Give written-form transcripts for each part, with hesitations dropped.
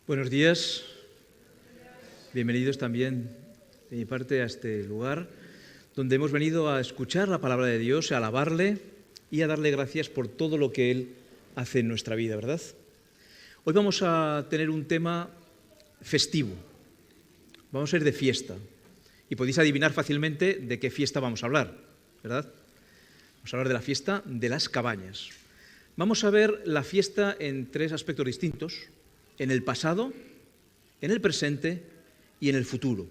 Buenos días, bienvenidos también de mi parte a este lugar donde hemos venido a escuchar la palabra de Dios, a alabarle y a darle gracias por todo lo que Él hace en nuestra vida, ¿verdad? Hoy vamos a tener un tema festivo, vamos a ir de fiesta y podéis adivinar fácilmente de qué fiesta vamos a hablar, ¿verdad? Vamos a hablar de la fiesta de las cabañas. Vamos a ver la fiesta en tres aspectos distintos: en el pasado, en el presente y en el futuro.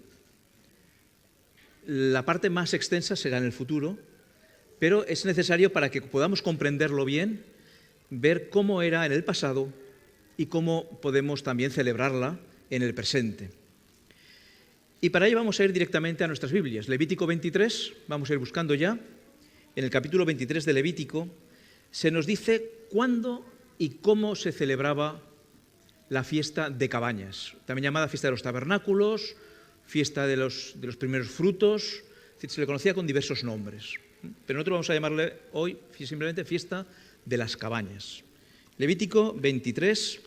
La parte más extensa será en el futuro, pero es necesario, para que podamos comprenderlo bien, ver cómo era en el pasado y cómo podemos también celebrarla en el presente. Y para ello vamos a ir directamente a nuestras Biblias. Levítico 23, vamos a ir buscando ya. En el capítulo 23 de Levítico se nos dice cuándo y cómo se celebraba la fiesta de cabañas, también llamada fiesta de los tabernáculos, fiesta de los primeros frutos. Es decir, se le conocía con diversos nombres, pero nosotros vamos a llamarle hoy simplemente fiesta de las cabañas. Levítico 23,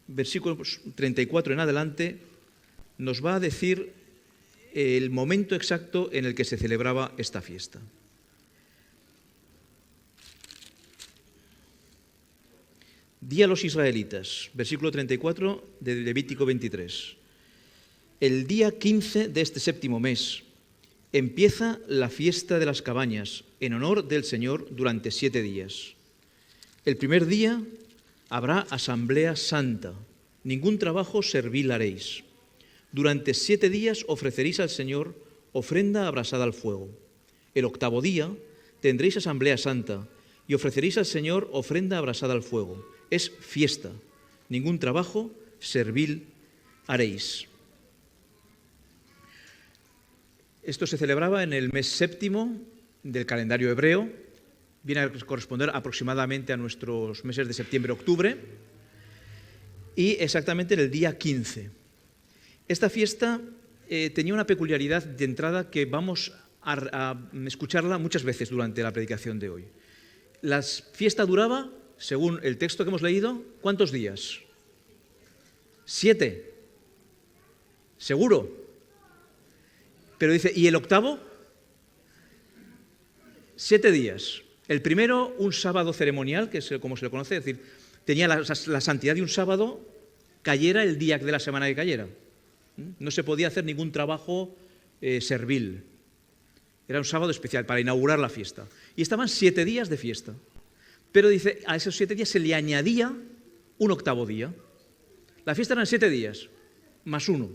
versículos 34 en adelante, nos va a decir el momento exacto en el que se celebraba esta fiesta. Di a los israelitas, versículo 34 de Levítico 23. El día 15 de este séptimo mes empieza la fiesta de las cabañas en honor del Señor durante 7 días. El primer día habrá asamblea santa, ningún trabajo servil haréis. Durante 7 días ofreceréis al Señor ofrenda abrasada al fuego. El octavo día tendréis asamblea santa y ofreceréis al Señor ofrenda abrasada al fuego. Es fiesta, ningún trabajo servil haréis. Esto se celebraba en el mes séptimo del calendario hebreo, viene a corresponder aproximadamente a nuestros meses de septiembre-octubre, y exactamente en el día 15. Esta fiesta tenía una peculiaridad de entrada que vamos a escucharla muchas veces durante la predicación de hoy. La fiesta duraba, según el texto que hemos leído, ¿cuántos días? 7. ¿Seguro? Pero dice, ¿y el octavo? 7 días. El primero, un sábado ceremonial, que es como se le conoce, es decir, tenía la santidad de un sábado, cayera el día de la semana que cayera. No se podía hacer ningún trabajo servil. Era un sábado especial para inaugurar la fiesta. Y estaban 7 días de fiesta. Pero dice, a esos 7 días se le añadía un octavo día. La fiesta eran 7 días, más 1.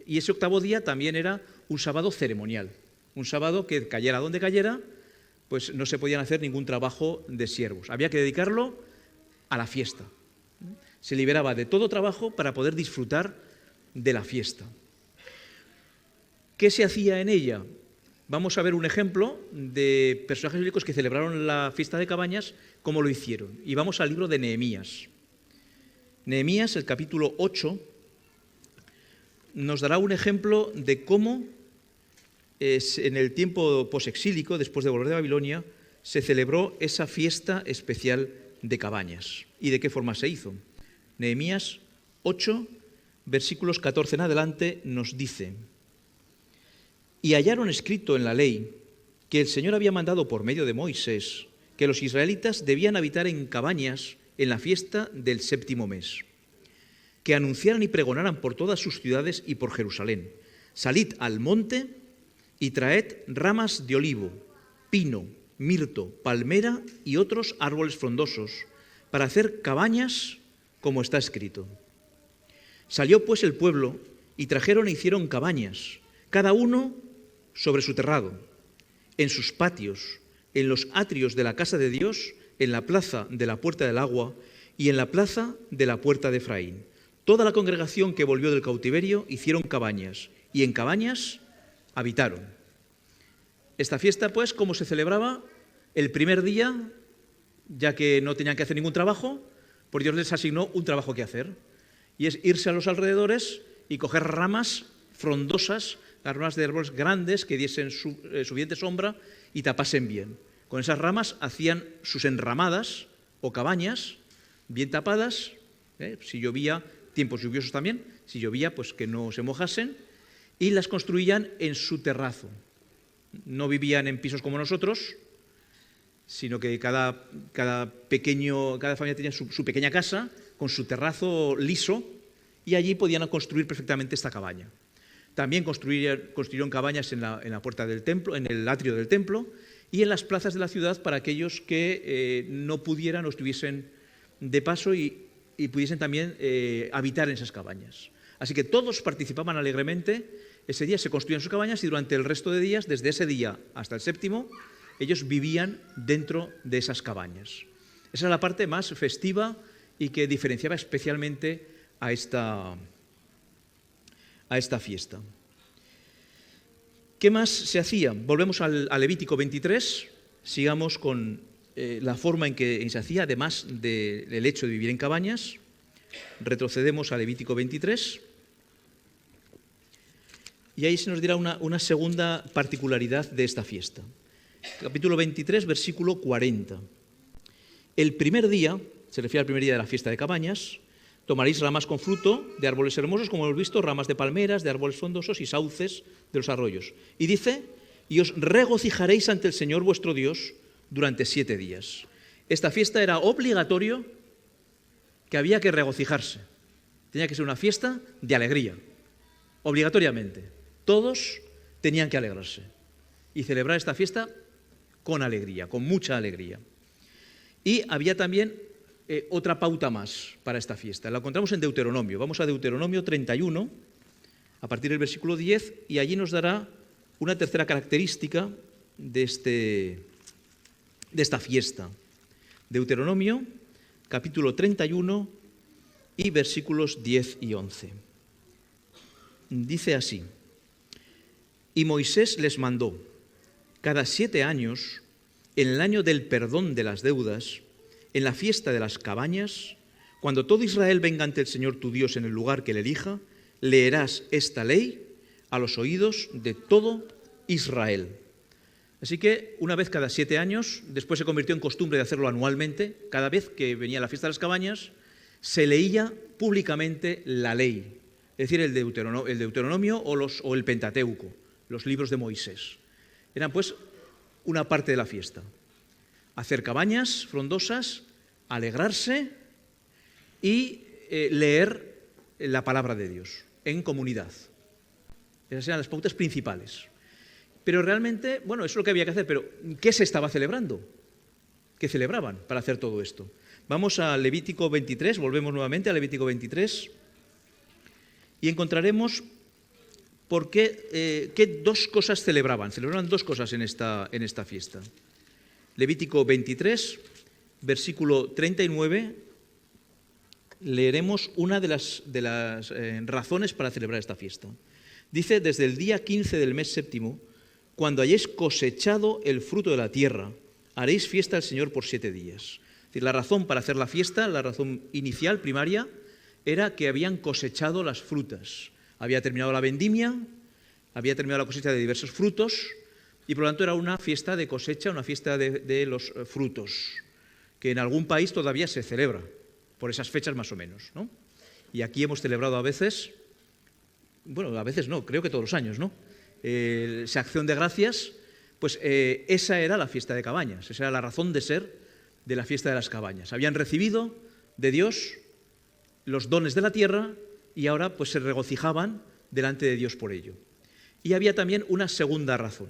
Y ese octavo día también era un sábado ceremonial. Un sábado que cayera donde cayera, pues no se podían hacer ningún trabajo de siervos. Había que dedicarlo a la fiesta. Se liberaba de todo trabajo para poder disfrutar de la fiesta. ¿Qué se hacía en ella? Vamos a ver un ejemplo de personajes bíblicos que celebraron la fiesta de cabañas, cómo lo hicieron. Y vamos al libro de Nehemías. Nehemías, el capítulo 8, nos dará un ejemplo de cómo en el tiempo posexílico, después de volver de Babilonia, se celebró esa fiesta especial de cabañas. ¿Y de qué forma se hizo? Nehemías 8, versículos 14 en adelante, nos dice: y hallaron escrito en la ley que el Señor había mandado por medio de Moisés que los israelitas debían habitar en cabañas en la fiesta del séptimo mes, que anunciaran y pregonaran por todas sus ciudades y por Jerusalén: salid al monte y traed ramas de olivo, pino, mirto, palmera y otros árboles frondosos, para hacer cabañas como está escrito. Salió pues el pueblo y trajeron e hicieron cabañas, cada uno sobre su terrado, en sus patios, en los atrios de la casa de Dios, en la plaza de la puerta del agua y en la plaza de la puerta de Efraín. Toda la congregación que volvió del cautiverio hicieron cabañas, y en cabañas habitaron. Esta fiesta, pues, ¿cómo se celebraba? El primer día, ya que no tenían que hacer ningún trabajo, pues Dios les asignó un trabajo que hacer, y es irse a los alrededores y coger ramas frondosas, ramas de árboles grandes que diesen suficiente sombra y tapasen bien. Con esas ramas hacían sus enramadas o cabañas bien tapadas Si llovía, tiempos lluviosos también, si llovía, pues que no se mojasen, y las construían en su terrazo. No vivían en pisos como nosotros, sino que cada familia tenía su pequeña casa con su terrazo liso, y allí podían construir perfectamente esta cabaña. También construyeron cabañas en la puerta del templo, en el atrio del templo, y en las plazas de la ciudad para aquellos que no pudieran o estuviesen de paso y pudiesen también habitar en esas cabañas. Así que todos participaban alegremente. Ese día se construían sus cabañas y durante el resto de días, desde ese día hasta el séptimo, ellos vivían dentro de esas cabañas. Esa era la parte más festiva y que diferenciaba especialmente a esta fiesta. ¿Qué más se hacía? Volvemos al Levítico 23, sigamos con la forma en que se hacía, además del hecho de vivir en cabañas. Retrocedemos a Levítico 23 y ahí se nos dirá una segunda particularidad de esta fiesta. Capítulo 23, versículo 40. El primer día, se refiere al primer día de la fiesta de cabañas, tomaréis ramas con fruto de árboles hermosos, como hemos visto, ramas de palmeras, de árboles frondosos y sauces de los arroyos. Y dice, y os regocijaréis ante el Señor vuestro Dios durante 7 días. Esta fiesta era obligatorio, que había que regocijarse. Tenía que ser una fiesta de alegría, obligatoriamente. Todos tenían que alegrarse y celebrar esta fiesta con alegría, con mucha alegría. Y había también otra pauta más para esta fiesta. La encontramos en Deuteronomio. Vamos a Deuteronomio 31, a partir del versículo 10, y allí nos dará una tercera característica de esta fiesta. Deuteronomio, capítulo 31 y versículos 10 y 11. Dice así: y Moisés les mandó, cada 7 años, en el año del perdón de las deudas, en la fiesta de las cabañas, cuando todo Israel venga ante el Señor tu Dios en el lugar que le elija, leerás esta ley a los oídos de todo Israel. Así que una vez cada 7 años, después se convirtió en costumbre de hacerlo anualmente, cada vez que venía la fiesta de las cabañas, se leía públicamente la ley, es decir, el Deuteronomio o el Pentateuco, los libros de Moisés. Eran pues una parte de la fiesta. Hacer cabañas frondosas, alegrarse y leer la palabra de Dios en comunidad. Esas eran las pautas principales. Pero realmente, bueno, eso es lo que había que hacer, pero ¿qué se estaba celebrando? ¿Qué celebraban para hacer todo esto? Vamos a Levítico 23, volvemos nuevamente a Levítico 23 y encontraremos por qué 2 cosas celebraban. Celebraban 2 cosas en esta fiesta. Levítico 23, versículo 39, leeremos una de las razones para celebrar esta fiesta. Dice, desde el día 15 del mes séptimo, cuando hayáis cosechado el fruto de la tierra, haréis fiesta al Señor por 7 días. Es decir, la razón para hacer la fiesta, la razón inicial, primaria, era que habían cosechado las frutas. Había terminado la vendimia, había terminado la cosecha de diversos frutos, y por lo tanto era una fiesta de cosecha, una fiesta de los frutos, que en algún país todavía se celebra, por esas fechas más o menos, ¿no? Y aquí hemos celebrado a veces, bueno, a veces no, creo que todos los años, ¿no? Esa acción de gracias, pues esa era la fiesta de cabañas, esa era la razón de ser de la fiesta de las cabañas. Habían recibido de Dios los dones de la tierra y ahora pues se regocijaban delante de Dios por ello. Y había también una segunda razón,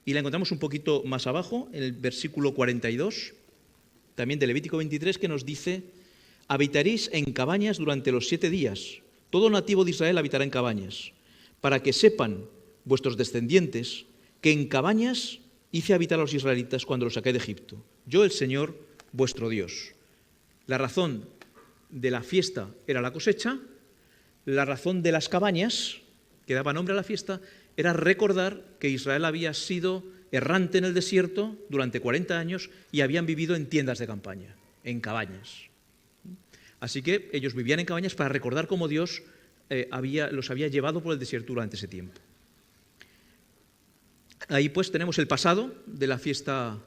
y la encontramos un poquito más abajo, en el versículo 42, también de Levítico 23, que nos dice: habitaréis en cabañas durante los 7 días, todo nativo de Israel habitará en cabañas, para que sepan vuestros descendientes que en cabañas hice habitar a los israelitas cuando los saqué de Egipto, yo el Señor vuestro Dios. La razón de la fiesta era la cosecha, la razón de las cabañas, que daba nombre a la fiesta, era recordar que Israel había sido errante en el desierto durante 40 años y habían vivido en tiendas de campaña, en cabañas. Así que ellos vivían en cabañas para recordar cómo Dios los había llevado por el desierto durante ese tiempo. Ahí pues tenemos el pasado de la fiesta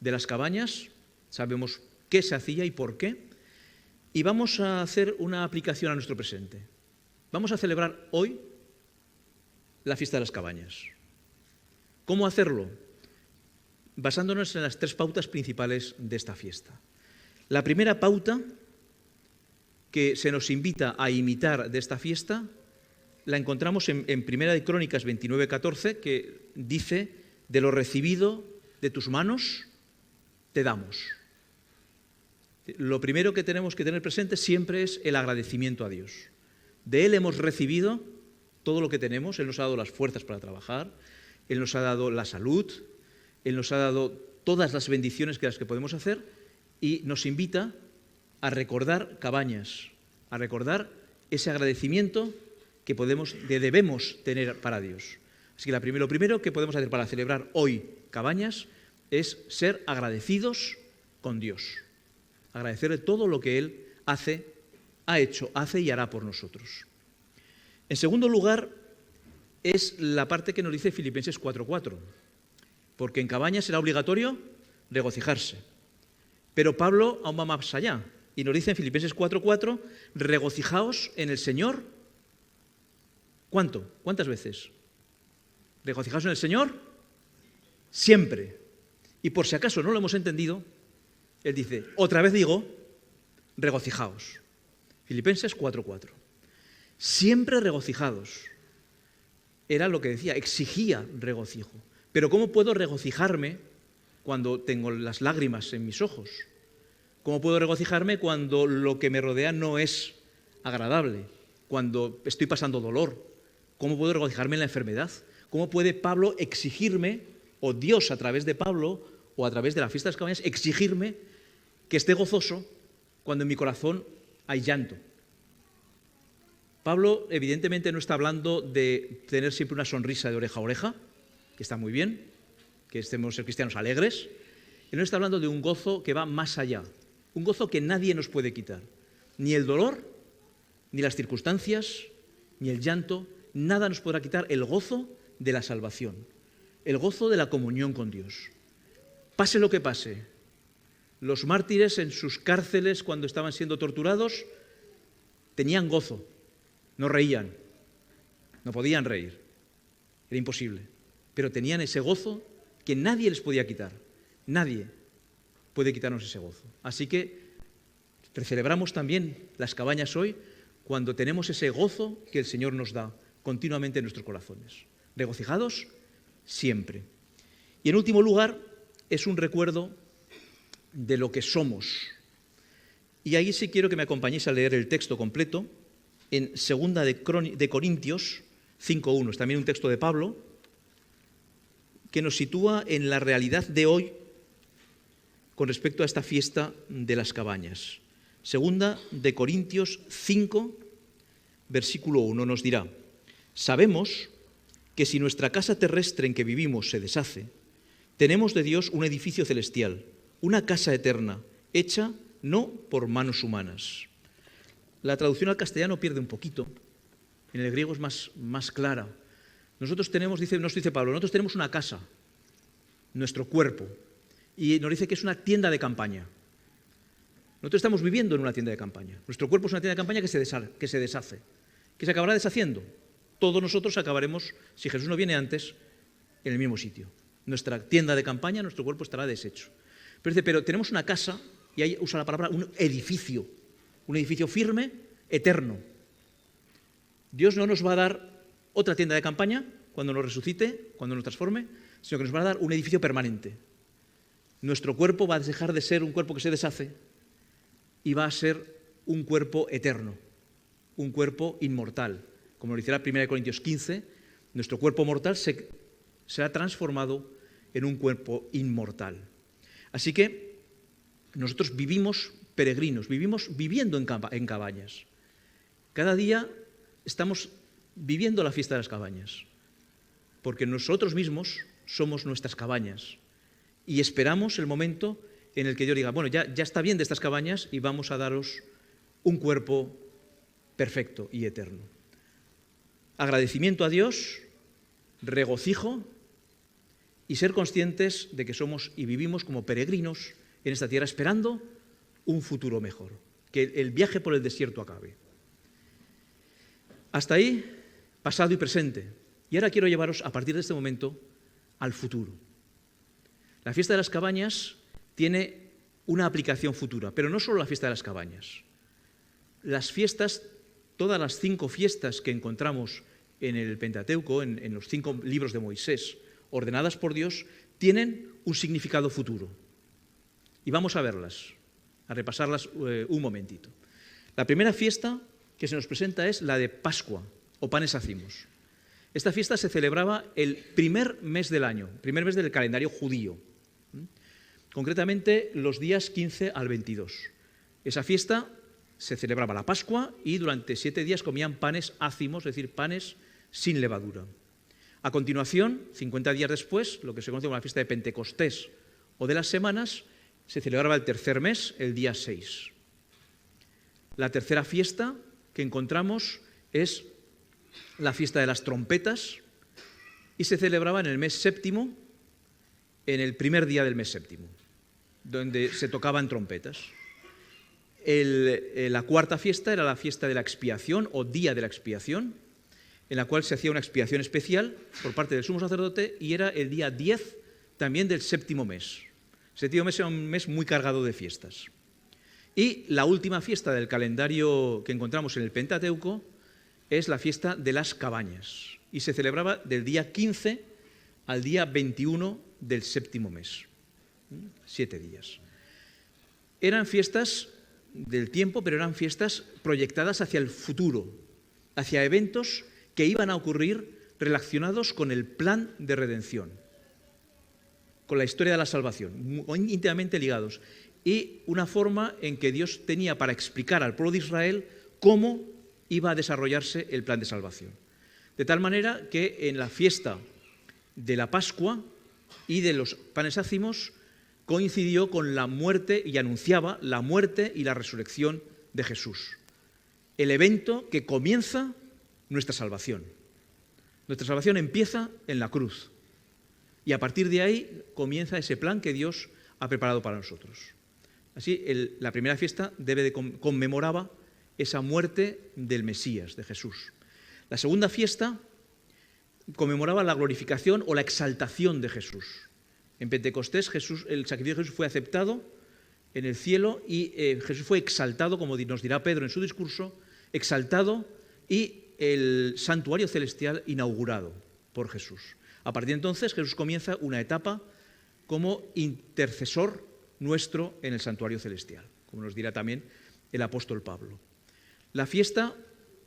de las cabañas, sabemos qué se hacía y por qué. Y vamos a hacer una aplicación a nuestro presente. Vamos a celebrar hoy la fiesta de las cabañas. ¿Cómo hacerlo? Basándonos en las 3 pautas principales de esta fiesta. La primera pauta que se nos invita a imitar de esta fiesta la encontramos en Primera de Crónicas 29:14, que dice: de lo recibido de tus manos te damos. Lo primero que tenemos que tener presente siempre es el agradecimiento a Dios. De Él hemos recibido todo lo que tenemos. Él nos ha dado las fuerzas para trabajar, Él nos ha dado la salud, Él nos ha dado todas las bendiciones que podemos hacer, y nos invita a recordar Cabañas, a recordar ese agradecimiento que debemos tener para Dios. Así que lo primero que podemos hacer para celebrar hoy Cabañas es ser agradecidos con Dios. Agradecerle todo lo que Él hace y hará por nosotros. En segundo lugar, es la parte que nos dice Filipenses 4:4, porque en Cabañas será obligatorio regocijarse. Pero Pablo aún va más allá y nos dice en Filipenses 4:4: regocijaos en el Señor. ¿Cuánto? ¿Cuántas veces? Regocijaos en el Señor siempre. Y por si acaso no lo hemos entendido, él dice: otra vez digo, regocijaos. Filipenses 4:4. Siempre regocijados. Era lo que decía, exigía regocijo. Pero ¿cómo puedo regocijarme cuando tengo las lágrimas en mis ojos? ¿Cómo puedo regocijarme cuando lo que me rodea no es agradable? Cuando estoy pasando dolor. ¿Cómo puedo regocijarme en la enfermedad? ¿Cómo puede Pablo exigirme, o Dios a través de Pablo, o a través de la fiesta de las cabañas, exigirme que esté gozoso cuando en mi corazón hay llanto? Pablo evidentemente no está hablando de tener siempre una sonrisa de oreja a oreja, que está muy bien, que estemos ser cristianos alegres. Él no está hablando de un gozo que va más allá, un gozo que nadie nos puede quitar. Ni el dolor, ni las circunstancias, ni el llanto, nada nos podrá quitar el gozo de la salvación, el gozo de la comunión con Dios. Pase lo que pase, los mártires en sus cárceles cuando estaban siendo torturados tenían gozo, no reían, no podían reír, era imposible, pero tenían ese gozo que nadie les podía quitar, nadie puede quitarnos ese gozo. Así que celebramos también las cabañas hoy cuando tenemos ese gozo que el Señor nos da continuamente en nuestros corazones. Regocijados siempre. Y en último lugar, es un recuerdo de lo que somos. Y ahí sí quiero que me acompañéis a leer el texto completo en 2 de Corintios 5:1. Es también un texto de Pablo que nos sitúa en la realidad de hoy con respecto a esta fiesta de las cabañas. 2 de Corintios 5, versículo 1 nos dirá: sabemos que si nuestra casa terrestre en que vivimos se deshace, tenemos de Dios un edificio celestial, una casa eterna, hecha no por manos humanas. La traducción al castellano pierde un poquito, en el griego es más clara. Nosotros tenemos, nos dice Pablo, nosotros tenemos una casa, nuestro cuerpo, y nos dice que es una tienda de campaña. Nosotros estamos viviendo en una tienda de campaña. Nuestro cuerpo es una tienda de campaña que se deshace, que se acabará deshaciendo. Todos nosotros acabaremos, si Jesús no viene antes, en el mismo sitio. Nuestra tienda de campaña, nuestro cuerpo estará deshecho. Pero dice, pero tenemos una casa, y ahí usa la palabra un edificio firme, eterno. Dios no nos va a dar otra tienda de campaña cuando nos resucite, cuando nos transforme, sino que nos va a dar un edificio permanente. Nuestro cuerpo va a dejar de ser un cuerpo que se deshace y va a ser un cuerpo eterno, un cuerpo inmortal. Como lo dice la 1 Corintios 15, nuestro cuerpo mortal será transformado en un cuerpo inmortal. Así que nosotros vivimos peregrinos, vivimos viviendo en cabañas. Cada día estamos viviendo la fiesta de las cabañas, porque nosotros mismos somos nuestras cabañas y esperamos el momento en el que Dios diga, bueno, ya está bien de estas cabañas y vamos a daros un cuerpo perfecto y eterno. Agradecimiento a Dios, regocijo y ser conscientes de que somos y vivimos como peregrinos en esta tierra esperando un futuro mejor. que el viaje por el desierto acabe. Hasta ahí, pasado y presente. Y ahora quiero llevaros, a partir de este momento, al futuro. La fiesta de las cabañas tiene una aplicación futura, pero no solo la fiesta de las cabañas. Las fiestas, todas las 5 fiestas que encontramos en el Pentateuco, en los 5 libros de Moisés, ordenadas por Dios, tienen un significado futuro. Y vamos a verlas, a repasarlas un momentito. La primera fiesta que se nos presenta es la de Pascua, o panes ácimos. Esta fiesta se celebraba el primer mes del año, primer mes del calendario judío, concretamente los días 15 al 22. Esa fiesta se celebraba la Pascua y durante 7 días comían panes ácimos, es decir, panes sin levadura. A continuación, 50 días después, lo que se conoce como la fiesta de Pentecostés o de las semanas, se celebraba el tercer mes, el día 6. La tercera fiesta que encontramos es la fiesta de las trompetas y se celebraba en el mes séptimo, en el primer día del mes séptimo, donde se tocaban trompetas. La cuarta fiesta era la fiesta de la expiación o día de la expiación, en la cual se hacía una expiación especial por parte del sumo sacerdote y era el día 10 también del séptimo mes. El séptimo mes era un mes muy cargado de fiestas. Y la última fiesta del calendario que encontramos en el Pentateuco es la fiesta de las cabañas y se celebraba del día 15 al día 21 del séptimo mes. 7 días. Eran fiestas del tiempo, pero eran fiestas proyectadas hacia el futuro, hacia eventos que iban a ocurrir relacionados con el plan de redención, con la historia de la salvación, muy íntimamente ligados, y una forma en que Dios tenía para explicar al pueblo de Israel cómo iba a desarrollarse el plan de salvación. De tal manera que en la fiesta de la Pascua y de los panes ácimos coincidió con la muerte y anunciaba la muerte y la resurrección de Jesús, el evento que comienza nuestra salvación. Nuestra salvación empieza en la cruz y a partir de ahí comienza ese plan que Dios ha preparado para nosotros. Así, la primera fiesta conmemoraba esa muerte del Mesías, de Jesús. La segunda fiesta conmemoraba la glorificación o la exaltación de Jesús. En Pentecostés el sacrificio de Jesús fue aceptado en el cielo y Jesús fue exaltado, como nos dirá Pedro en su discurso, exaltado y el santuario celestial inaugurado por Jesús. A partir de entonces Jesús comienza una etapa como intercesor nuestro en el santuario celestial, como nos dirá también el apóstol Pablo. La fiesta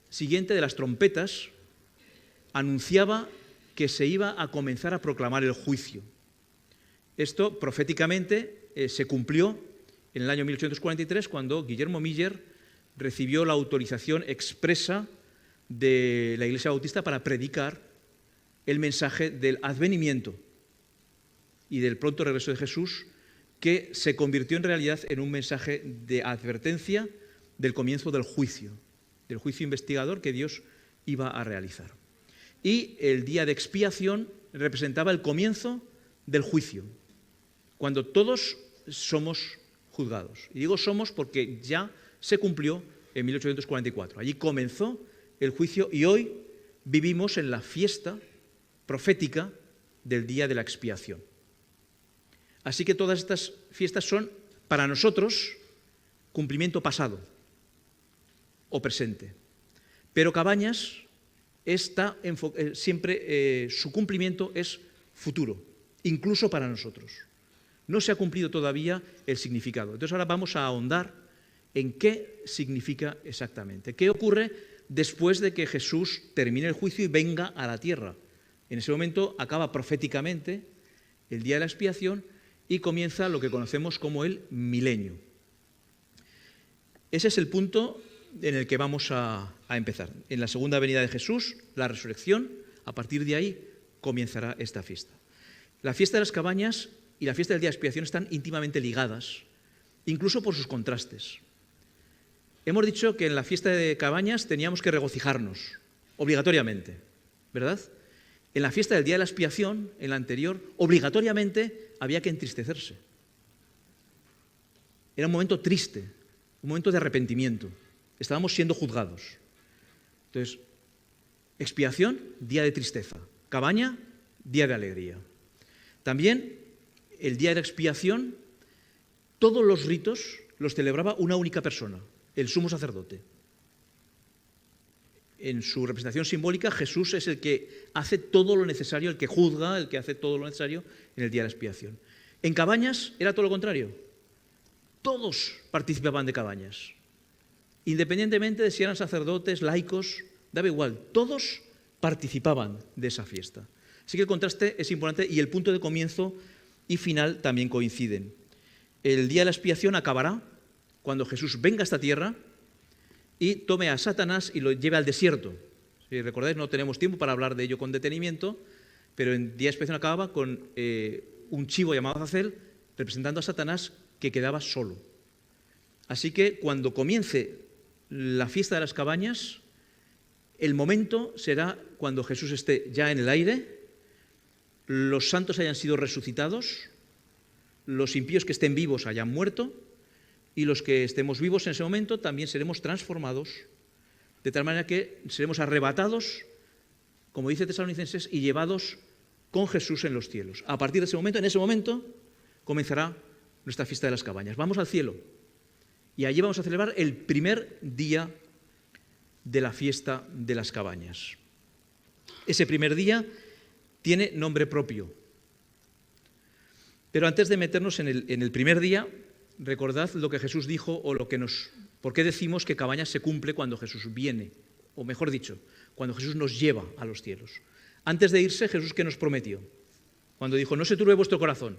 siguiente de las trompetas anunciaba que se iba a comenzar a proclamar el juicio. Esto proféticamente se cumplió en el año 1843 cuando Guillermo Miller recibió la autorización expresa de la Iglesia Bautista para predicar el mensaje del advenimiento y del pronto regreso de Jesús, que se convirtió en realidad en un mensaje de advertencia del comienzo del juicio investigador que Dios iba a realizar. Y el día de expiación representaba el comienzo del juicio, cuando todos somos juzgados. Y digo somos porque ya se cumplió en 1844. Allí comenzó el juicio y hoy vivimos en la fiesta profética del día de la expiación. Así que todas estas fiestas son para nosotros cumplimiento pasado o presente. Pero Cabañas está siempre su cumplimiento es futuro, incluso para nosotros. No se ha cumplido todavía el significado. Entonces ahora vamos a ahondar en qué significa exactamente. ¿Qué ocurre después de que Jesús termine el juicio y venga a la tierra? En ese momento acaba proféticamente el día de la expiación y comienza lo que conocemos como el milenio. Ese es el punto en el que vamos a empezar. En la segunda venida de Jesús, la resurrección, a partir de ahí comenzará esta fiesta. La fiesta de las cabañas y la fiesta del día de expiación están íntimamente ligadas, incluso por sus contrastes. Hemos dicho que en la fiesta de cabañas teníamos que regocijarnos, obligatoriamente, ¿verdad? En la fiesta del día de la expiación, en la anterior, obligatoriamente había que entristecerse. Era un momento triste, un momento de arrepentimiento. Estábamos siendo juzgados. Entonces, expiación, día de tristeza. Cabaña, día de alegría. También, el día de expiación, todos los ritos los celebraba una única persona, el sumo sacerdote. En su representación simbólica, Jesús es el que hace todo lo necesario, el que juzga, el que hace todo lo necesario en el día de la expiación. En Cabañas era todo lo contrario. Todos participaban de Cabañas. Independientemente de si eran sacerdotes, laicos, daba igual, todos participaban de esa fiesta. Así que el contraste es importante y el punto de comienzo y final también coinciden. El día de la expiación acabará cuando Jesús venga a esta tierra y tome a Satanás y lo lleve al desierto. Si recordáis, no tenemos tiempo para hablar de ello con detenimiento, pero el día de expiación acababa con un chivo llamado Azazel representando a Satanás que quedaba solo. Así que cuando comience la fiesta de las cabañas, el momento será cuando Jesús esté ya en el aire, los santos hayan sido resucitados, los impíos que estén vivos hayan muerto y los que estemos vivos en ese momento también seremos transformados, de tal manera que seremos arrebatados, como dice Tesalonicenses, y llevados con Jesús en los cielos. A partir de ese momento, en ese momento, comenzará nuestra fiesta de las cabañas. Vamos al cielo y allí vamos a celebrar el primer día de la fiesta de las cabañas. Ese primer día tiene nombre propio. Pero antes de meternos en el primer día, recordad lo que Jesús dijo o por qué decimos que Cabañas se cumple cuando Jesús viene, o mejor dicho, cuando Jesús nos lleva a los cielos. Antes de irse, Jesús, ¿qué nos prometió? Cuando dijo, no se turbe vuestro corazón.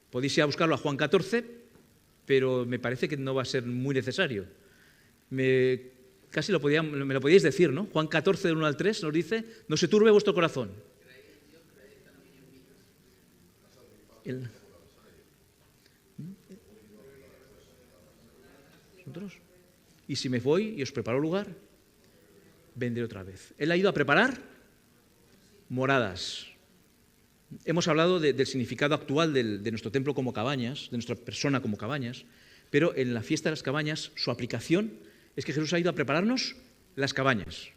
Podéis ir a buscarlo a Juan 14, pero me parece que no va a ser muy necesario. Casi me lo podíais decir, ¿no? Juan 14, del 1 al 3, nos dice, no se turbe vuestro corazón. ¿Nosotros? Y si me voy y os preparo lugar, vendré otra vez. Él ha ido a preparar moradas. Hemos hablado del significado actual de nuestro templo como cabañas, de nuestra persona como cabañas, pero en la fiesta de las cabañas su aplicación es que Jesús ha ido a prepararnos las cabañas.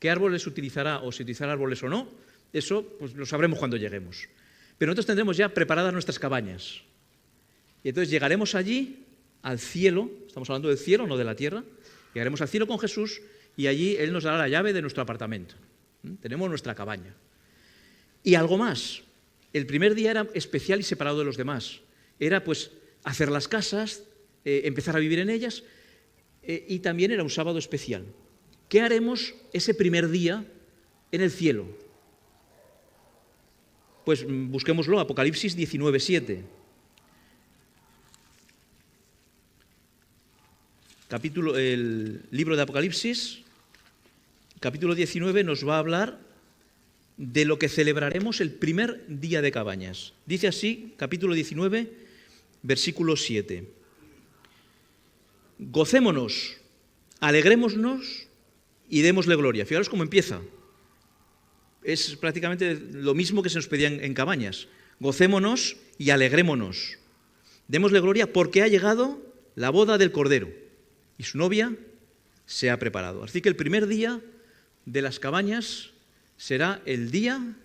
¿Qué árboles utilizará o si utilizará árboles o no? Eso pues, lo sabremos cuando lleguemos. Pero nosotros tendremos ya preparadas nuestras cabañas. Y entonces llegaremos allí, al cielo, estamos hablando del cielo, no de la tierra, llegaremos al cielo con Jesús y allí Él nos dará la llave de nuestro apartamento. Tenemos nuestra cabaña. Y algo más, el primer día era especial y separado de los demás. Era pues hacer las casas, empezar a vivir en ellas y también era un sábado especial. ¿Qué haremos ese primer día en el cielo? Pues busquémoslo, Apocalipsis 19:7. El libro de Apocalipsis, capítulo 19, nos va a hablar de lo que celebraremos el primer día de Cabañas. Dice así, capítulo 19, versículo 7. Gocémonos, alegrémonos y démosle gloria. Fijaros cómo empieza. Es prácticamente lo mismo que se nos pedía en Cabañas. Gocémonos y alegrémonos. Démosle gloria porque ha llegado la boda del Cordero y su novia se ha preparado. Así que el primer día de las Cabañas será el día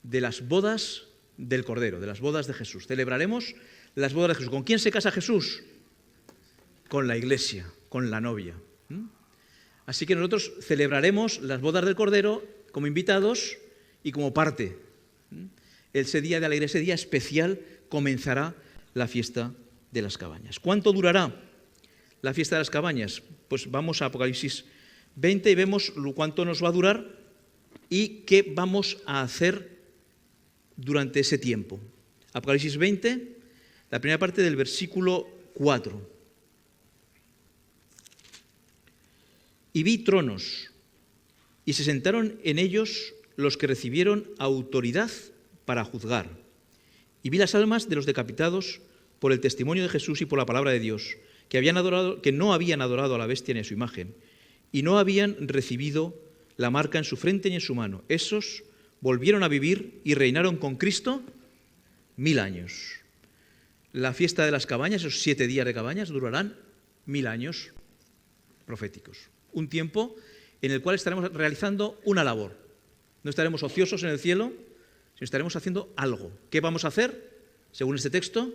de las bodas del Cordero, de las bodas de Jesús. Celebraremos las bodas de Jesús. ¿Con quién se casa Jesús? Con la Iglesia, con la novia. Así que nosotros celebraremos las bodas del Cordero como invitados y como parte. Ese día de alegría, ese día especial, comenzará la fiesta de las Cabañas. ¿Cuánto durará la fiesta de las Cabañas? Pues vamos a Apocalipsis 20 y vemos cuánto nos va a durar y qué vamos a hacer durante ese tiempo. Apocalipsis 20, la primera parte del versículo 4. Y vi tronos, y se sentaron en ellos los que recibieron autoridad para juzgar. Y vi las almas de los decapitados por el testimonio de Jesús y por la palabra de Dios, que no habían adorado a la bestia ni a su imagen, y no habían recibido la marca en su frente ni en su mano. Esos volvieron a vivir y reinaron con Cristo 1000 años. La fiesta de las Cabañas, esos 7 días de Cabañas, durarán 1000 años proféticos. Un tiempo en el cual estaremos realizando una labor. No estaremos ociosos en el cielo, sino estaremos haciendo algo. ¿Qué vamos a hacer? Según este texto,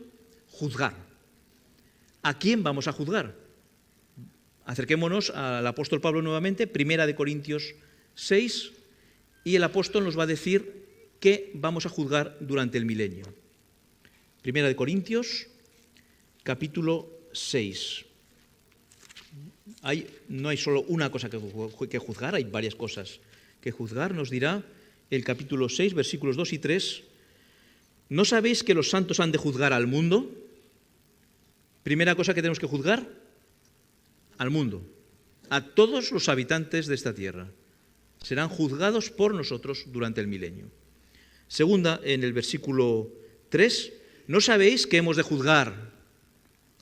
juzgar. ¿A quién vamos a juzgar? Acerquémonos al apóstol Pablo nuevamente, 1 Corintios 6, y el apóstol nos va a decir qué vamos a juzgar durante el milenio. 1 Corintios, capítulo 6. No hay solo una cosa que juzgar, hay varias cosas que juzgar. Nos dirá el capítulo 6, versículos 2 y 3. ¿No sabéis que los santos han de juzgar al mundo? Primera cosa que tenemos que juzgar, al mundo, a todos los habitantes de esta tierra. Serán juzgados por nosotros durante el milenio. Segunda, en el versículo 3, ¿no sabéis que hemos de juzgar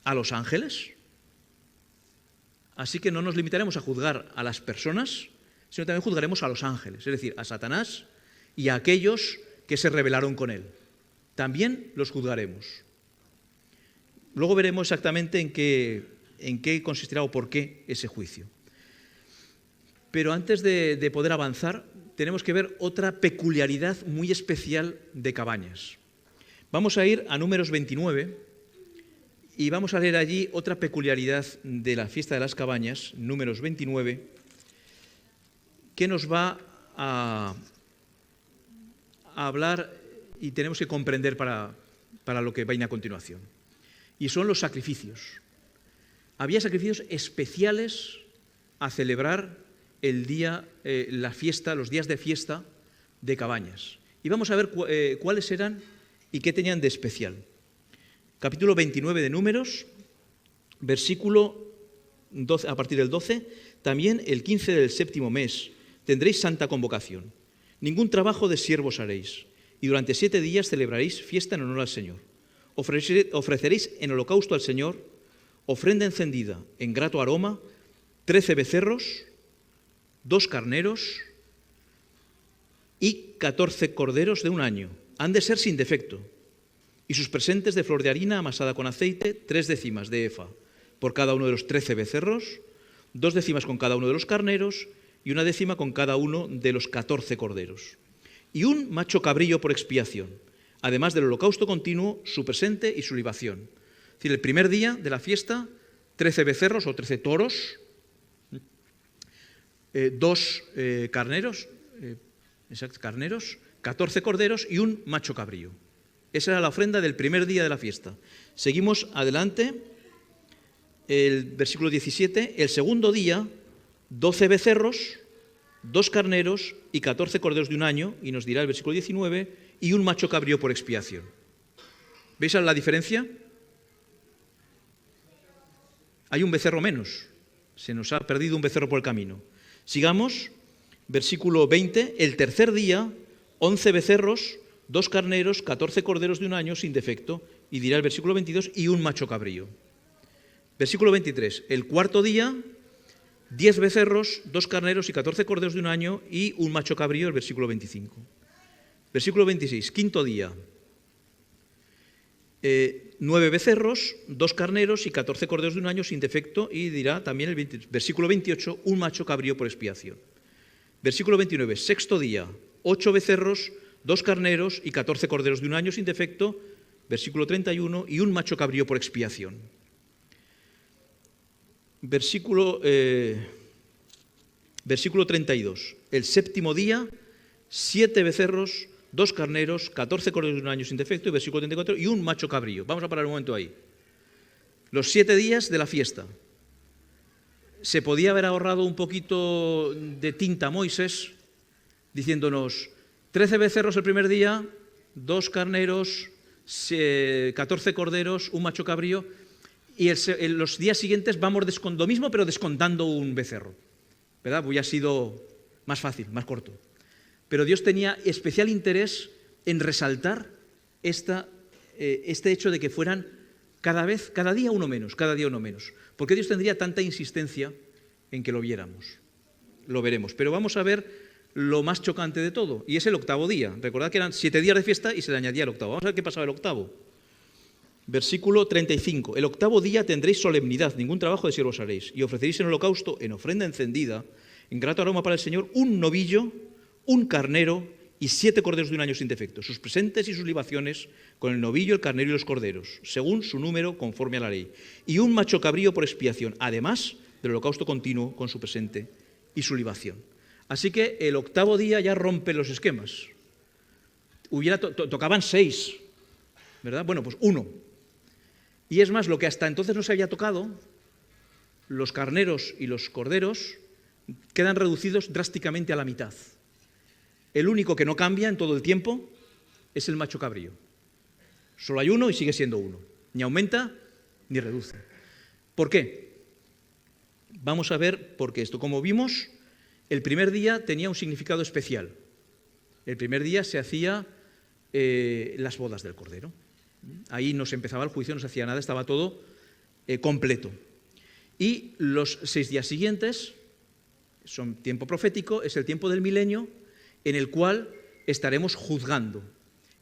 a los ángeles? Así que no nos limitaremos a juzgar a las personas, sino también juzgaremos a los ángeles, es decir, a Satanás y a aquellos que se rebelaron con él. También los juzgaremos. Luego veremos exactamente en qué consistirá o por qué ese juicio. Pero antes de poder avanzar, tenemos que ver otra peculiaridad muy especial de Cabañas. Vamos a ir a Números 29 y vamos a leer allí otra peculiaridad de la fiesta de las Cabañas, Números 29, que nos va a hablar y tenemos que comprender para lo que viene a continuación. Y son los sacrificios. Había sacrificios especiales a celebrar el día, la fiesta, los días de fiesta de Cabañas. Y vamos a ver cuáles eran y qué tenían de especial. Capítulo 29 de Números, versículo 12, a partir del 12, también el 15 del séptimo mes tendréis santa convocación. Ningún trabajo de siervos haréis, y durante 7 días celebraréis fiesta en honor al Señor. Ofreceréis en holocausto al Señor ofrenda encendida en grato aroma, 13 becerros, 2 carneros y 14 corderos de un año. Han de ser sin defecto. Y sus presentes de flor de harina amasada con aceite, 3 décimas de efa por cada uno de los 13 becerros, 2 décimas con cada uno de los carneros y 1 décima con cada uno de los 14 corderos. Y un macho cabrillo por expiación, además del holocausto continuo, su presente y su libación. Es decir, el primer día de la fiesta, 13 becerros o 13 toros, 2 carneros, 14 corderos y un macho cabrío. Esa era la ofrenda del primer día de la fiesta. Seguimos adelante, el versículo 17, el segundo día, 12 becerros, 2 carneros y 14 corderos de un año, y nos dirá el versículo 19, y un macho cabrío por expiación. ¿Veis la diferencia? Hay un becerro menos. Se nos ha perdido un becerro por el camino. Sigamos, versículo 20, el tercer día, 11 becerros, 2 carneros, 14 corderos de un año sin defecto, y dirá el versículo 22, y un macho cabrío. Versículo 23, el cuarto día, 10 becerros, 2 carneros y 14 corderos de un año, y un macho cabrío, el versículo 25. Versículo 26, quinto día, 9 becerros, 2 carneros y 14 corderos de un año sin defecto, y dirá también el versículo 28, un macho cabrío por expiación. Versículo 29, sexto día, 8 becerros, 2 carneros y 14 corderos de un año sin defecto, versículo 31, y un macho cabrío por expiación. Versículo 32, el séptimo día, 7 becerros, 2 carneros, 14 corderos de un año sin defecto, y versículo 34, y un macho cabrío. Vamos a parar un momento ahí. Los 7 días de la fiesta. Se podía haber ahorrado un poquito de tinta Moisés, diciéndonos 13 becerros el primer día, 2 carneros, 14 corderos, un macho cabrío, y en los días siguientes vamos lo mismo, pero descontando un becerro. ¿Verdad? Hubiera sido más fácil, más corto. Pero Dios tenía especial interés en resaltar este hecho de que fueran cada día uno menos, cada día uno menos. ¿Por qué Dios tendría tanta insistencia en que lo viéramos? Lo veremos. Pero vamos a ver lo más chocante de todo, y es el octavo día. Recordad que eran 7 días de fiesta y se le añadía el octavo. Vamos a ver qué pasaba el octavo. Versículo 35. El octavo día tendréis solemnidad, ningún trabajo de siervos haréis, y ofreceréis en holocausto, en ofrenda encendida, en grato aroma para el Señor, un novillo, un carnero y 7 corderos de un año sin defecto, sus presentes y sus libaciones con el novillo, el carnero y los corderos, según su número, conforme a la ley, y un macho cabrío por expiación, además del holocausto continuo con su presente y su libación. Así que el octavo día ya rompe los esquemas. Tocaban 6, ¿verdad? Bueno, pues 1. Y es más, lo que hasta entonces no se había tocado, los carneros y los corderos, quedan reducidos drásticamente a la mitad. El único que no cambia en todo el tiempo es el macho cabrío. Solo hay 1 y sigue siendo 1. Ni aumenta ni reduce. ¿Por qué? Vamos a ver por qué esto. Como vimos, el primer día tenía un significado especial. El primer día se hacía las bodas del Cordero. Ahí no se empezaba el juicio, no se hacía nada, estaba todo completo. Y los 6 días siguientes son tiempo profético, es el tiempo del milenio, en el cual estaremos juzgando.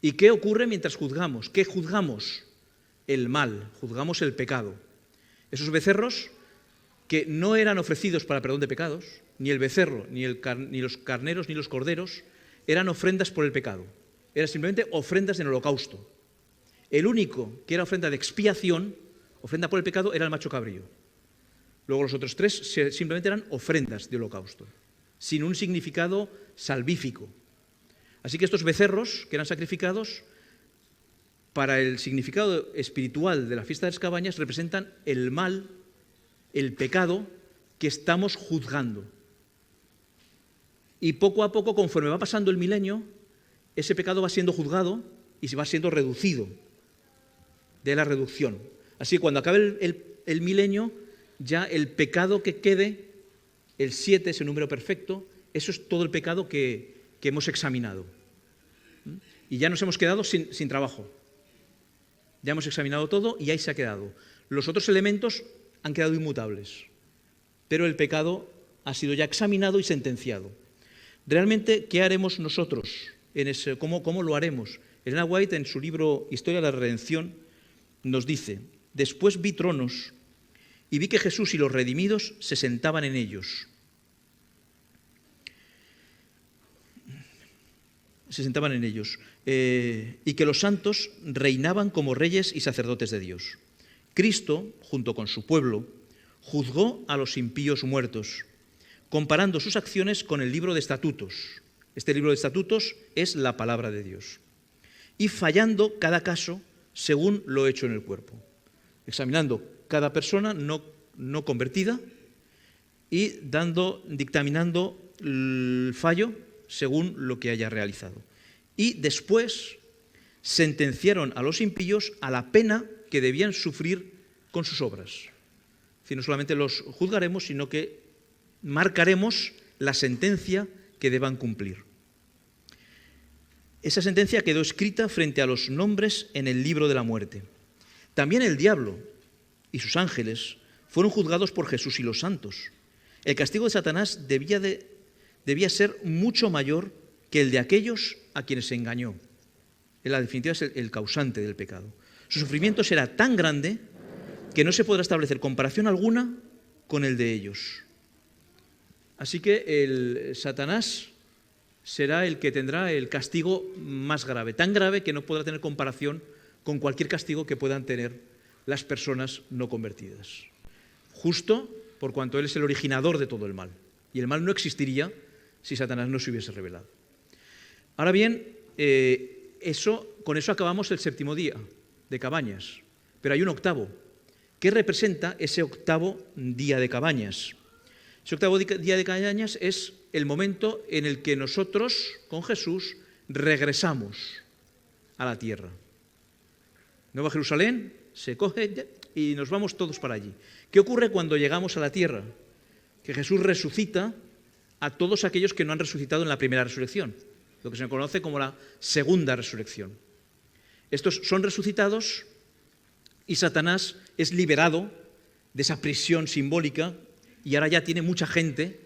¿Y qué ocurre mientras juzgamos? ¿Qué juzgamos? El mal, juzgamos el pecado. Esos becerros que no eran ofrecidos para perdón de pecados, ni el becerro, ni los carneros, ni los corderos, eran ofrendas por el pecado. Eran simplemente ofrendas en holocausto. El único que era ofrenda de expiación, ofrenda por el pecado, era el macho cabrío. Luego los otros 3 simplemente eran ofrendas de holocausto, sin un significado salvífico. Así que estos becerros que eran sacrificados, para el significado espiritual de la fiesta de las cabañas, representan el mal, el pecado que estamos juzgando. Y poco a poco, conforme va pasando el milenio, ese pecado va siendo juzgado y se va siendo reducido de la reducción. Así que cuando acabe el milenio, ya el pecado que quede, el 7, ese número perfecto, eso es todo el pecado que hemos examinado. Y ya nos hemos quedado sin trabajo. Ya hemos examinado todo y ahí se ha quedado. Los otros elementos han quedado inmutables, pero el pecado ha sido ya examinado y sentenciado. Realmente, ¿qué haremos nosotros? ¿Cómo lo haremos? Elena White, en su libro Historia de la Redención, nos dice: después vi tronos y vi que Jesús y los redimidos se sentaban en ellos. Y que los santos reinaban como reyes y sacerdotes de Dios. Cristo, junto con su pueblo, juzgó a los impíos muertos, comparando sus acciones con el libro de estatutos. Este libro de estatutos es la palabra de Dios. Y fallando cada caso según lo hecho en el cuerpo. Examinando cada persona no convertida y dictaminando el fallo según lo que haya realizado. Y después sentenciaron a los impíos a la pena que debían sufrir con sus obras. Es decir, no solamente los juzgaremos, sino que marcaremos la sentencia que deban cumplir. Esa sentencia quedó escrita frente a los nombres en el libro de la muerte. También el diablo y sus ángeles fueron juzgados por Jesús y los santos. El castigo de Satanás debía ser mucho mayor que el de aquellos a quienes se engañó. En la definitiva es el causante del pecado. Su sufrimiento será tan grande que no se podrá establecer comparación alguna con el de ellos. Así que el Satanás será el que tendrá el castigo más grave, tan grave que no podrá tener comparación con cualquier castigo que puedan tener las personas no convertidas. Justo por cuanto él es el originador de todo el mal. Y el mal no existiría si Satanás no se hubiese revelado. Ahora bien, con eso acabamos el 7º día de Cabañas. Pero hay un octavo. ¿Qué representa ese octavo día de Cabañas? Ese octavo día de Cabañas es el momento en el que nosotros, con Jesús, regresamos a la tierra. Nueva Jerusalén se coge y nos vamos todos para allí. ¿Qué ocurre cuando llegamos a la tierra? Que Jesús resucita a todos aquellos que no han resucitado en la primera resurrección, lo que se conoce como la segunda resurrección. Estos son resucitados y Satanás es liberado de esa prisión simbólica y ahora ya tiene mucha gente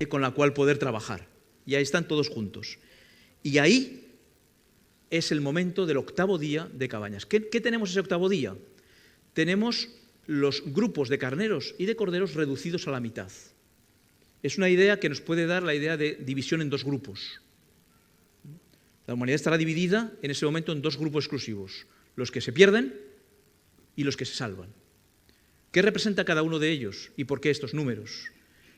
con la cual poder trabajar. Y ahí están todos juntos. Y ahí es el momento del octavo día de Cabañas. ¿Qué tenemos ese octavo día? Tenemos los grupos de carneros y de corderos reducidos a la mitad. Es una idea que nos puede dar la idea de división en dos grupos. La humanidad estará dividida en ese momento en dos grupos exclusivos, los que se pierden y los que se salvan. ¿Qué representa cada uno de ellos y por qué estos números?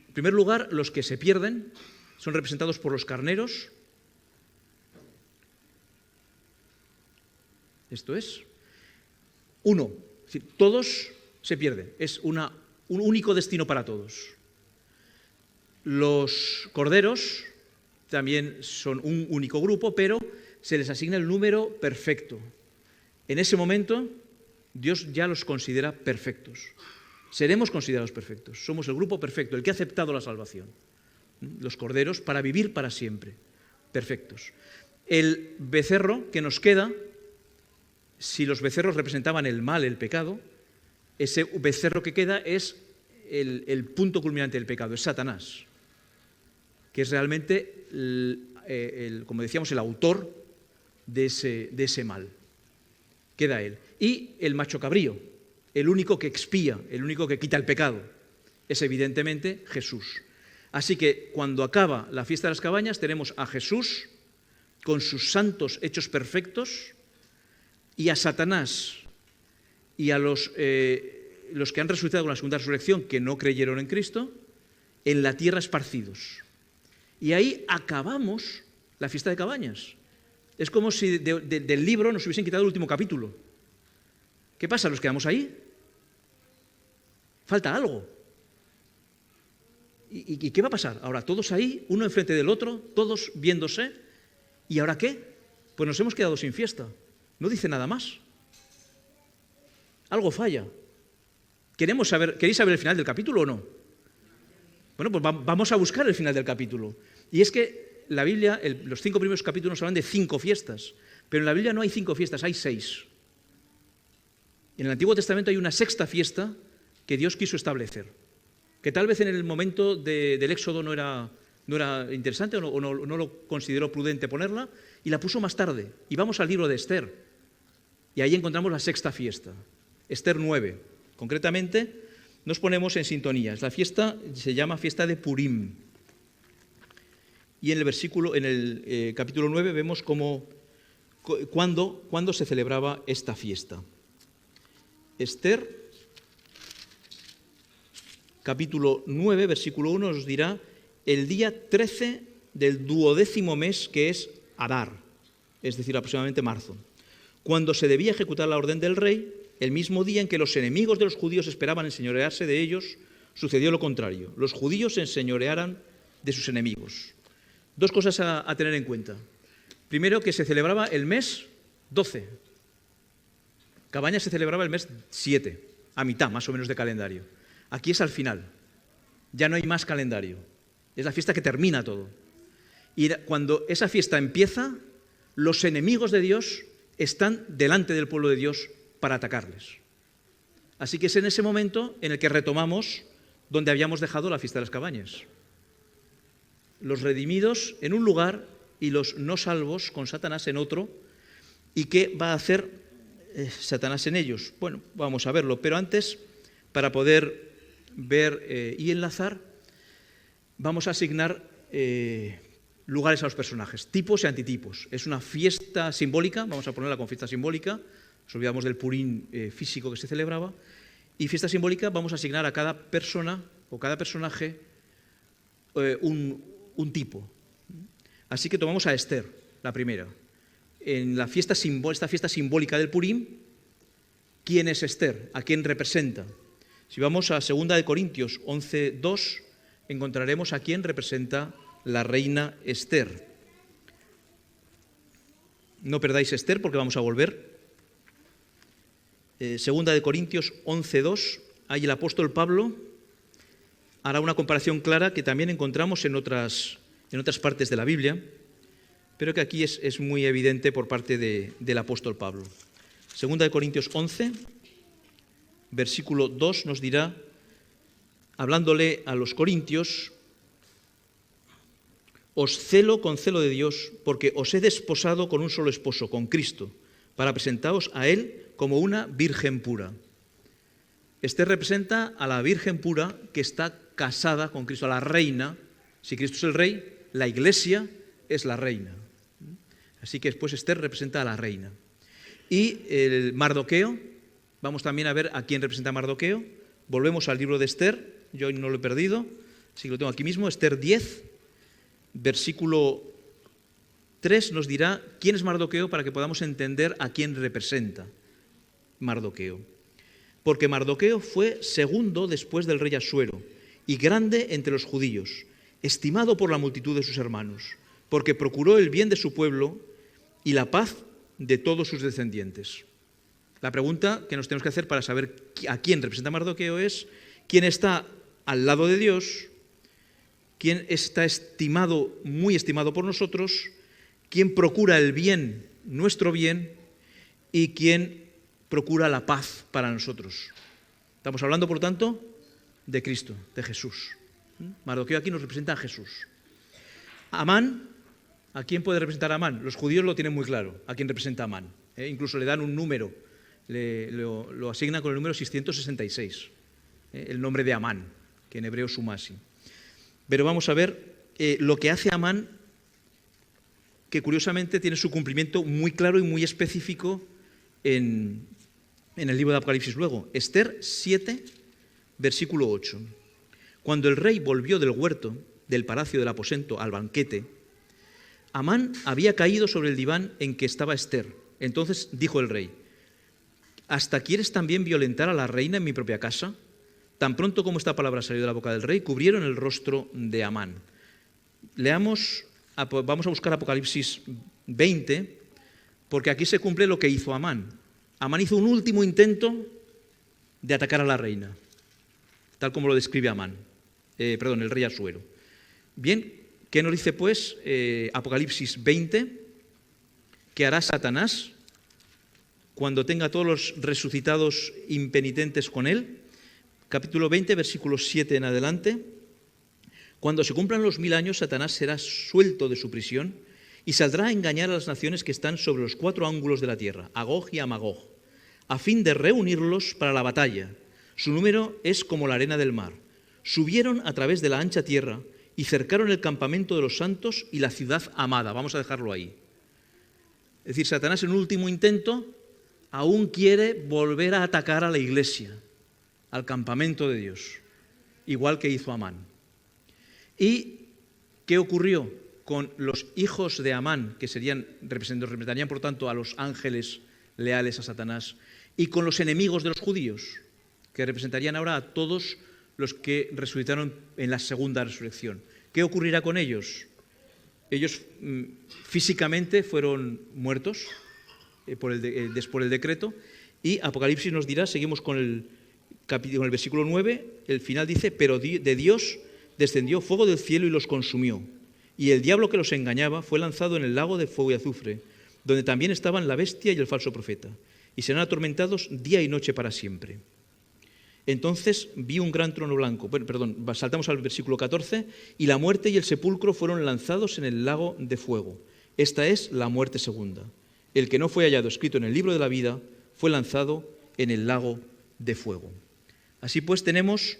En primer lugar, los que se pierden son representados por los carneros. Esto es uno, es decir, todos se pierden, es un único destino para todos. Los corderos también son un único grupo, pero se les asigna el número perfecto. En ese momento, Dios ya los considera perfectos. Seremos considerados perfectos. Somos el grupo perfecto, el que ha aceptado la salvación. Los corderos para vivir para siempre. Perfectos. El becerro que nos queda, si los becerros representaban el mal, el pecado, ese becerro que queda es el punto culminante del pecado, es Satanás, que es realmente, como decíamos, el autor de ese mal. Queda él. Y el macho cabrío, el único que expía, el único que quita el pecado, es evidentemente Jesús. Así que cuando acaba la fiesta de las cabañas tenemos a Jesús con sus santos hechos perfectos y a Satanás y a los que han resucitado con la segunda resurrección, que no creyeron en Cristo, en la tierra esparcidos. Y ahí acabamos la fiesta de cabañas. Es como si del libro nos hubiesen quitado el último capítulo. ¿Qué pasa? ¿Nos quedamos ahí? Falta algo. ¿Y qué va a pasar? Ahora todos ahí, uno enfrente del otro, todos viéndose. ¿Y ahora qué? Pues nos hemos quedado sin fiesta. No dice nada más. Algo falla. ¿Queréis saber el final del capítulo o no? Bueno, pues vamos a buscar el final del capítulo. Y es que la Biblia, los 5 primeros capítulos hablan de 5 fiestas, pero en la Biblia no hay 5 fiestas, hay 6. En el Antiguo Testamento hay una 6ª fiesta que Dios quiso establecer, que tal vez en el momento del Éxodo no era interesante o no lo consideró prudente ponerla, y la puso más tarde. Y vamos al libro de Esther, y ahí encontramos la 6ª fiesta, Esther 9. Concretamente, nos ponemos en sintonía. La fiesta se llama fiesta de Purim. Y en el capítulo 9 vemos cuándo se celebraba esta fiesta. Esther, capítulo 9, versículo 1, nos dirá el día 13 del 12º mes, que es Adar, es decir, aproximadamente marzo, cuando se debía ejecutar la orden del rey. El mismo día en que los enemigos de los judíos esperaban enseñorearse de ellos, sucedió lo contrario. Los judíos se enseñorearan de sus enemigos. 2 cosas a tener en cuenta. Primero, que se celebraba el mes 12. Cabañas se celebraba el mes 7, a mitad más o menos de calendario. Aquí es al final. Ya no hay más calendario. Es la fiesta que termina todo. Y cuando esa fiesta empieza, los enemigos de Dios están delante del pueblo de Dios para atacarles. Así que es en ese momento en el que retomamos donde habíamos dejado la fiesta de las cabañas. Los redimidos en un lugar y los no salvos con Satanás en otro. ¿Y qué va a hacer Satanás en ellos? Bueno, vamos a verlo, pero antes, para poder ver y enlazar, vamos a asignar lugares a los personajes, tipos y antitipos. Es una fiesta simbólica, vamos a ponerla con fiesta simbólica. Nos olvidamos del Purim físico que se celebraba. Y fiesta simbólica vamos a asignar a cada persona o cada personaje un tipo. Así que tomamos a Esther, la primera. En esta fiesta simbólica del Purim, ¿quién es Esther? ¿A quién representa? Si vamos a 2 de Corintios 11:2, encontraremos a quién representa la reina Esther. No perdáis Esther porque vamos a volver. 2 de Corintios 11:2, ahí el apóstol Pablo hará una comparación clara que también encontramos en otras partes de la Biblia, pero que aquí es muy evidente por parte del apóstol Pablo. 2 de Corintios 11, versículo 2 nos dirá, hablándole a los corintios: os celo con celo de Dios, porque os he desposado con un solo esposo, con Cristo, para presentaros a Él como una virgen pura. Esther representa a la virgen pura que está casada con Cristo, a la reina. Si Cristo es el rey, la iglesia es la reina. Así que después Esther representa a la reina. Y el Mardoqueo, vamos también a ver a quién representa Mardoqueo. Volvemos al libro de Esther, yo hoy no lo he perdido, así que lo tengo aquí mismo. Esther 10, versículo 3 nos dirá quién es Mardoqueo para que podamos entender a quién representa Mardoqueo. Porque Mardoqueo fue segundo después del rey Asuero y grande entre los judíos, estimado por la multitud de sus hermanos, porque procuró el bien de su pueblo y la paz de todos sus descendientes. La pregunta que nos tenemos que hacer para saber a quién representa Mardoqueo es quién está al lado de Dios, quién está estimado, muy estimado por nosotros, quién procura el bien, nuestro bien, y quién procura la paz para nosotros. Estamos hablando, por tanto, de Cristo, de Jesús. Mardoqueo aquí nos representa a Jesús. Amán, ¿a quién puede representar a Amán? Los judíos lo tienen muy claro, a quién representa a Amán. Incluso le dan un número, lo asignan con el número 666, el nombre de Amán, que en hebreo suma así. Pero vamos a ver lo que hace Amán, que curiosamente tiene su cumplimiento muy claro y muy específico en el libro de Apocalipsis luego. Esther 7, versículo 8. Cuando el rey volvió del huerto, del palacio del aposento, al banquete, Amán había caído sobre el diván en que estaba Esther. Entonces dijo el rey: ¿hasta quieres también violentar a la reina en mi propia casa? Tan pronto como esta palabra salió de la boca del rey, cubrieron el rostro de Amán. Leamos, vamos a buscar Apocalipsis 20, porque aquí se cumple lo que hizo Amán. Amán hizo un último intento de atacar a la reina, tal como lo describe el rey Asuero. Bien, ¿qué nos dice pues Apocalipsis 20? ¿Qué hará Satanás cuando tenga a todos los resucitados impenitentes con él? Capítulo 20, versículo 7 en adelante. Cuando se cumplan los 1000 años, Satanás será suelto de su prisión y saldrá a engañar a las naciones que están sobre los 4 ángulos de la tierra, a Gog y a Magog, a fin de reunirlos para la batalla. Su número es como la arena del mar. Subieron a través de la ancha tierra y cercaron el campamento de los santos y la ciudad amada. Vamos a dejarlo ahí. Es decir, Satanás en un último intento aún quiere volver a atacar a la iglesia, al campamento de Dios, igual que hizo Amán. ¿Y qué ocurrió con los hijos de Amán, que representarían por tanto a los ángeles leales a Satanás, y con los enemigos de los judíos, que representarían ahora a todos los que resucitaron en la segunda resurrección? ¿Qué ocurrirá con ellos? Ellos físicamente fueron muertos por el decreto, y Apocalipsis nos dirá, seguimos con el versículo 9, el final dice: pero de Dios descendió fuego del cielo y los consumió, y el diablo que los engañaba fue lanzado en el lago de fuego y azufre, donde también estaban la bestia y el falso profeta, y serán atormentados día y noche para siempre. Entonces vi un gran trono blanco, saltamos al versículo 14, y la muerte y el sepulcro fueron lanzados en el lago de fuego. Esta es la muerte segunda. El que no fue hallado escrito en el libro de la vida fue lanzado en el lago de fuego. Así pues, tenemos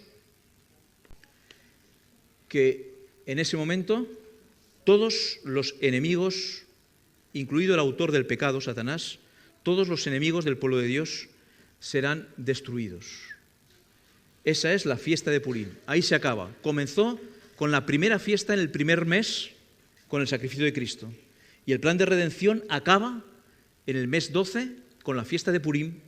que en ese momento todos los enemigos, incluido el autor del pecado, Satanás, todos los enemigos del pueblo de Dios serán destruidos. Esa es la fiesta de Purim. Ahí se acaba. Comenzó con la primera fiesta en el primer mes, con el sacrificio de Cristo. Y el plan de redención acaba en el mes 12 con la fiesta de Purim,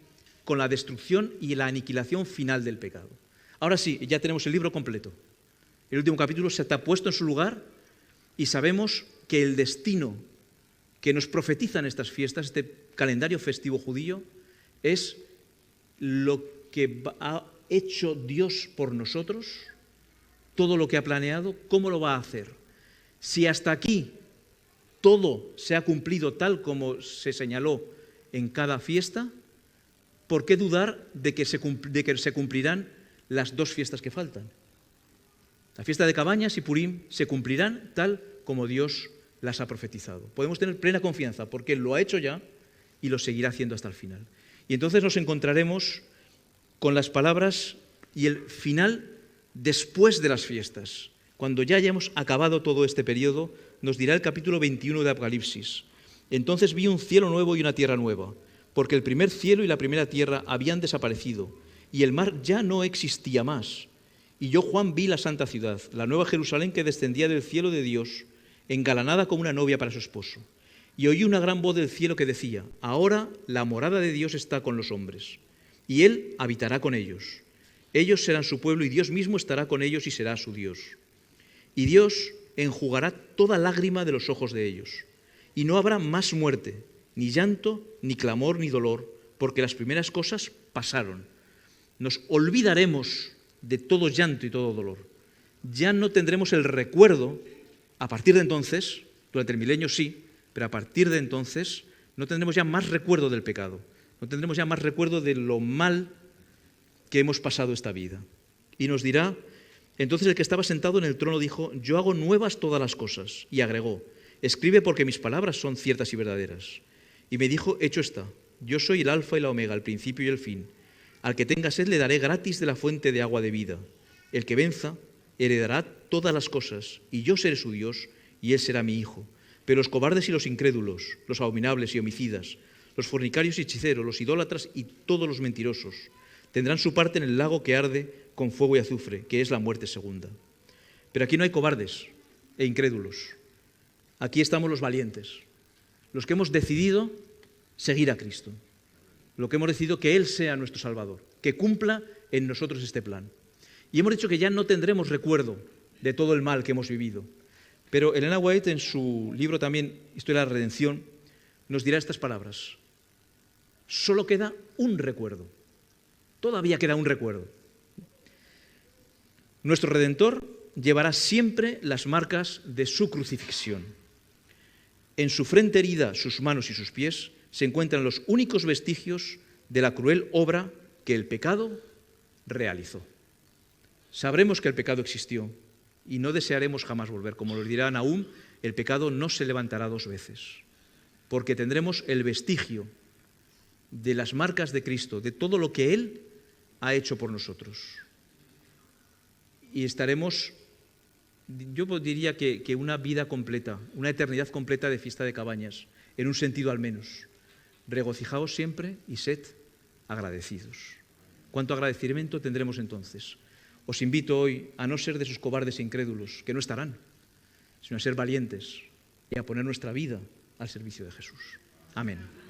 con la destrucción y la aniquilación final del pecado. Ahora sí, ya tenemos el libro completo. El último capítulo se está puesto en su lugar y sabemos que el destino que nos profetizan estas fiestas, este calendario festivo judío, es lo que ha hecho Dios por nosotros, todo lo que ha planeado, cómo lo va a hacer. Si hasta aquí todo se ha cumplido tal como se señaló en cada fiesta, ¿por qué dudar de que se cumplirán las 2 fiestas que faltan? La fiesta de Cabañas y Purim se cumplirán tal como Dios las ha profetizado. Podemos tener plena confianza porque Él lo ha hecho ya y lo seguirá haciendo hasta el final. Y entonces nos encontraremos con las palabras y el final después de las fiestas. Cuando ya hayamos acabado todo este periodo, nos dirá el capítulo 21 de Apocalipsis. Entonces vi un cielo nuevo y una tierra nueva, porque el primer cielo y la primera tierra habían desaparecido, y el mar ya no existía más. Y yo, Juan, vi la santa ciudad, la nueva Jerusalén que descendía del cielo de Dios, engalanada como una novia para su esposo. Y oí una gran voz del cielo que decía: ahora la morada de Dios está con los hombres, y Él habitará con ellos. Ellos serán su pueblo, y Dios mismo estará con ellos y será su Dios. Y Dios enjugará toda lágrima de los ojos de ellos. Y no habrá más muerte, ni llanto, ni clamor, ni dolor, porque las primeras cosas pasaron. Nos olvidaremos de todo llanto y todo dolor. Ya no tendremos el recuerdo, a partir de entonces, durante el milenio sí, pero a partir de entonces no tendremos ya más recuerdo del pecado, no tendremos ya más recuerdo de lo mal que hemos pasado esta vida. Y nos dirá, entonces el que estaba sentado en el trono dijo: yo hago nuevas todas las cosas. Y agregó: escribe porque mis palabras son ciertas y verdaderas. Y me dijo: hecho está, yo soy el alfa y la omega, el principio y el fin. Al que tenga sed le daré gratis de la fuente de agua de vida. El que venza heredará todas las cosas, y yo seré su Dios, y él será mi hijo. Pero los cobardes y los incrédulos, los abominables y homicidas, los fornicarios y hechiceros, los idólatras y todos los mentirosos, tendrán su parte en el lago que arde con fuego y azufre, que es la muerte segunda. Pero aquí no hay cobardes e incrédulos. Aquí estamos los valientes, los que hemos decidido seguir a Cristo, lo que hemos decidido que Él sea nuestro Salvador, que cumpla en nosotros este plan. Y hemos dicho que ya no tendremos recuerdo de todo el mal que hemos vivido. Pero Elena White, en su libro también, Historia de la Redención, nos dirá estas palabras: solo queda un recuerdo. Todavía queda un recuerdo. Nuestro Redentor llevará siempre las marcas de su crucifixión. En su frente herida, sus manos y sus pies se encuentran los únicos vestigios de la cruel obra que el pecado realizó. Sabremos que el pecado existió y no desearemos jamás volver. Como lo dirá Nahum, el pecado no se levantará dos veces, porque tendremos el vestigio de las marcas de Cristo, de todo lo que Él ha hecho por nosotros. Y estaremos, yo diría que una vida completa, una eternidad completa de fiesta de cabañas, en un sentido al menos. Regocijaos siempre y sed agradecidos. ¿Cuánto agradecimiento tendremos entonces? Os invito hoy a no ser de esos cobardes e incrédulos, que no estarán, sino a ser valientes y a poner nuestra vida al servicio de Jesús. Amén.